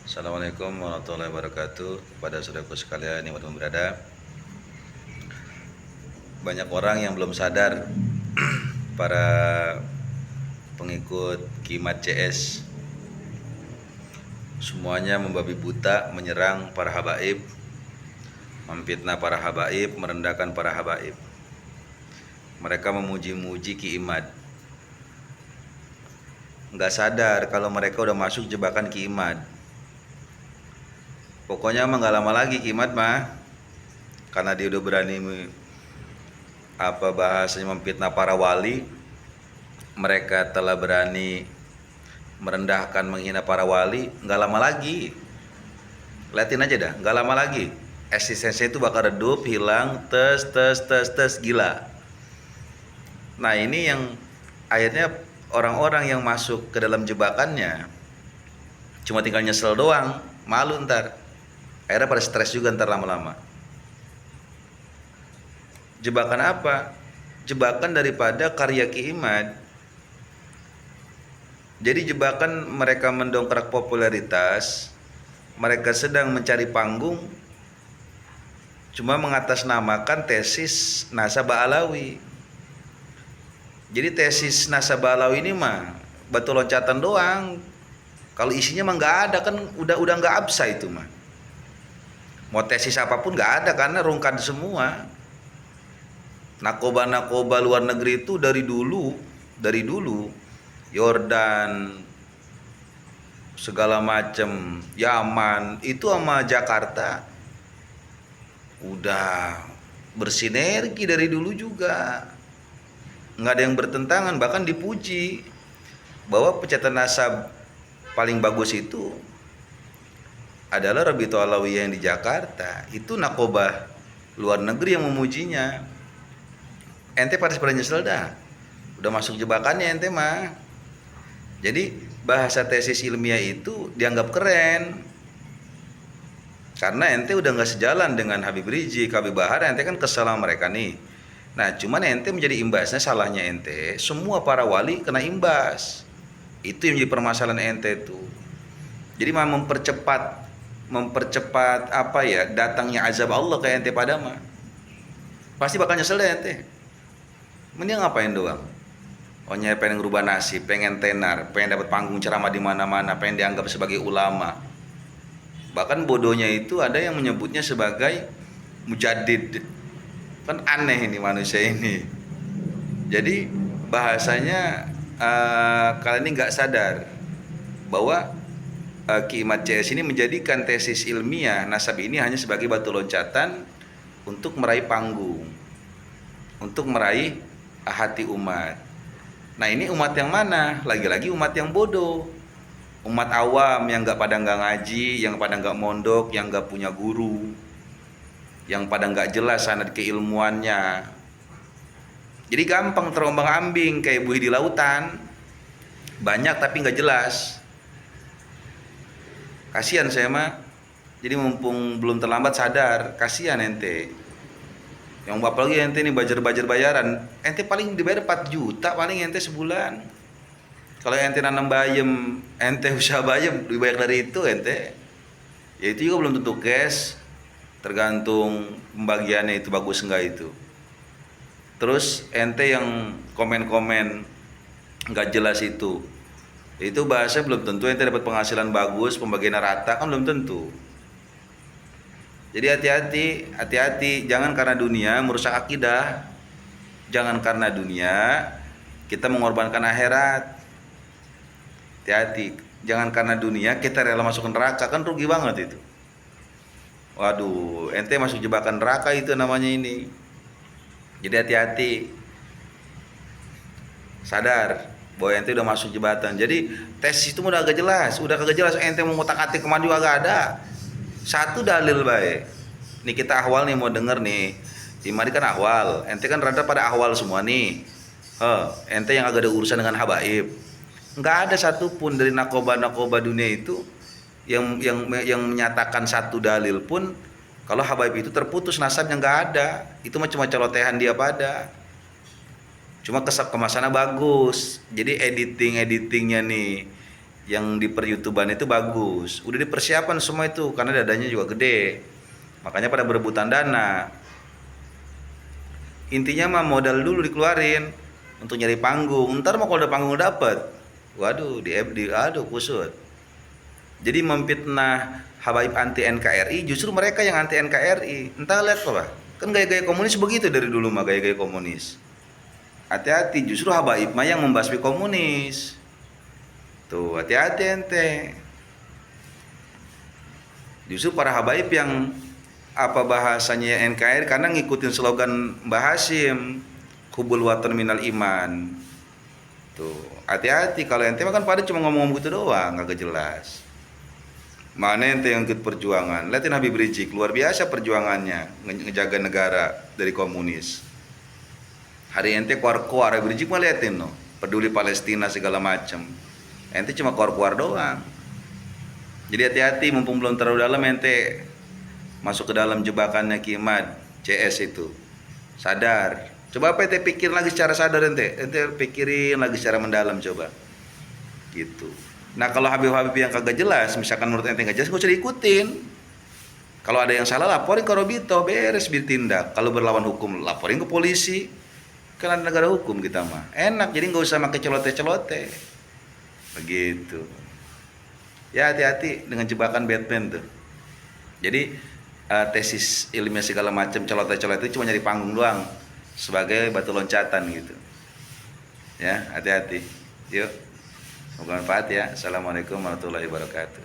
Assalamualaikum warahmatullahi wabarakatuh. Kepada saudaraku sekalian yang berada, banyak orang yang belum sadar, para pengikut Kimat CS semuanya membabi buta menyerang para habaib, memfitnah para habaib, merendahkan para habaib. Mereka memuji-muji Ki Imad, nggak sadar kalau mereka udah masuk jebakan Ki Imad. Pokoknya emang nggak lama lagi Ki Imad mah, karena dia udah berani bahasanya memfitnah para wali. Mereka telah berani merendahkan, menghina para wali. Nggak lama lagi, liatin aja dah, nggak lama lagi eksistensinya itu bakal redup, hilang, tes gila. Nah ini yang akhirnya orang-orang yang masuk ke dalam jebakannya cuma tinggal nyesel doang, malu ntar, akhirnya pada stres juga ntar lama-lama. Jebakan apa? Jebakan daripada karya Ki Imad. Jadi jebakan mereka mendongkrak popularitas, mereka sedang mencari panggung, cuma mengatasnamakan tesis Nasabah Alawi. Jadi tesis Nasabah Alawi ini mah batu loncatan doang. Kalau isinya mah nggak ada, kan udah nggak absa itu mah. Mau tesis apapun nggak ada karena rungkan semua. Nakoba luar negeri itu dari dulu Yordan segala macam, Yaman itu sama Jakarta udah bersinergi dari dulu juga, nggak ada yang bertentangan. Bahkan dipuji bahwa pencatatan nasab paling bagus itu adalah Rabito Alawiyah yang di Jakarta. Itu nakobah luar negeri yang memujinya. Ente pada nyesel dah, udah masuk jebakannya ente mah. Jadi bahasa tesis ilmiah itu dianggap keren karena ente udah nggak sejalan dengan Habib Rizik, Habib Bahar. Ente kan kesal sama mereka nih. Nah cuman ente menjadi imbasnya, salahnya ente, semua para wali kena imbas. Itu yang jadi permasalahan ente tuh. Jadi mah mempercepat apa ya, datangnya azab Allah ke ente pada mah. Pasti bakal nyesel deh ente. Mending ngapain doang? Ohnya pengen ngerubah nasib, pengen tenar, pengen dapat panggung ceramah di mana-mana, pengen dianggap sebagai ulama. Bahkan bodohnya itu ada yang menyebutnya sebagai mujadid. Kan aneh ini manusia ini. Jadi bahasanya kalian ini nggak sadar bahwa Ki Imad CS ini menjadikan tesis ilmiah nasab ini hanya sebagai batu loncatan untuk meraih panggung, untuk meraih hati umat. Nah ini umat yang mana? Lagi-lagi umat yang bodoh, umat awam yang nggak ngaji, yang pada nggak mondok, yang nggak punya guru, yang pada nggak jelas sanad keilmuannya. Jadi gampang terombang-ambing kayak buih di lautan, banyak tapi nggak jelas. Kasihan saya mah. Jadi mumpung belum terlambat sadar, kasihan ente. Yang apalagi ente nih bajar bayaran, ente paling dibayar 4 juta paling ente sebulan. Kalau ente nanam bayam, ente usaha bayam dibayar dari itu ente. Ya itu juga belum tentu cash, tergantung pembagiannya itu bagus enggak itu. Terus ente yang komen-komen nggak jelas itu bahasa belum tentu ente dapat penghasilan bagus, pembagian rata, kan belum tentu. Jadi hati-hati, jangan karena dunia merusak akidah, jangan karena dunia kita mengorbankan akhirat. Hati-hati, jangan karena dunia kita rela masuk neraka, kan rugi banget itu. Waduh, ente masuk jebakan neraka itu namanya ini. Jadi hati-hati, sadar bahwa ente udah masuk jebatan. Jadi tes itu udah agak jelas, udah kagak jelas ente mau ngotak-atik kemana juga agak ada. Satu dalil baik. Nih kita ahwal nih mau denger nih. Imadi kan ahwal, ente kan rada pada ahwal semua nih. Ente yang agak ada urusan dengan habaib. Nggak ada satupun dari nakoba dunia itu yang menyatakan satu dalil pun kalau habaib itu terputus nasabnya, nggak ada. Itu cuma celotehan dia pada. Cuma kemasannya bagus. Jadi editingnya nih yang di per YouTubean itu bagus. Udah dipersiapkan semua itu karena dadanya juga gede. Makanya pada berebutan dana. Intinya mah modal dulu dikeluarin untuk nyari panggung. Ntar mau kalau udah panggung dapet, waduh aduh kusut. Jadi memfitnah habaib anti NKRI, justru mereka yang anti NKRI. Entah lihat apa, kan gaya-gaya komunis begitu dari dulu mah, gaya-gaya komunis. Hati-hati, justru habaib mah yang membasmi komunis. Tuh, hati-hati ente. Justru para habaib yang apa bahasanya NKRI karena ngikutin slogan Mbah Hasyim, hubul watan minal iman. Tuh, hati-hati kalau ente mah kan pada cuma ngomong gitu doang, kagak jelas. Mana ente yang ikut perjuangan? Lihatin Habib Rizik, luar biasa perjuangannya ngejaga negara dari komunis. Hari ente keluar-keluar Habib Rizik mah liatin no, peduli Palestina segala macam. Ente cuma keluar-keluar doang. Jadi hati-hati mumpung belum terlalu dalam ente masuk ke dalam jebakannya Kimad CS itu. Sadar. Coba apa ente pikir lagi secara sadar ente pikirin lagi secara mendalam coba. Gitu. Nah, kalau Habib-habib yang kagak jelas, misalkan menurut ente nggak jelas, gak usah diikutin. Kalau ada yang salah laporin ke Robito, beres ditindak. Kalau berlawan hukum laporin ke polisi. Kan ada negara hukum kita mah. Enak, jadi nggak usah pakai celote-celote. Begitu. Ya hati-hati dengan jebakan Batman tuh. Jadi tesis ilmiah segala macam celote-celote itu cuma nyari panggung doang sebagai batu loncatan gitu. Ya, hati-hati. Yuk. Semoga bermanfaat ya. Assalamualaikum warahmatullahi wabarakatuh.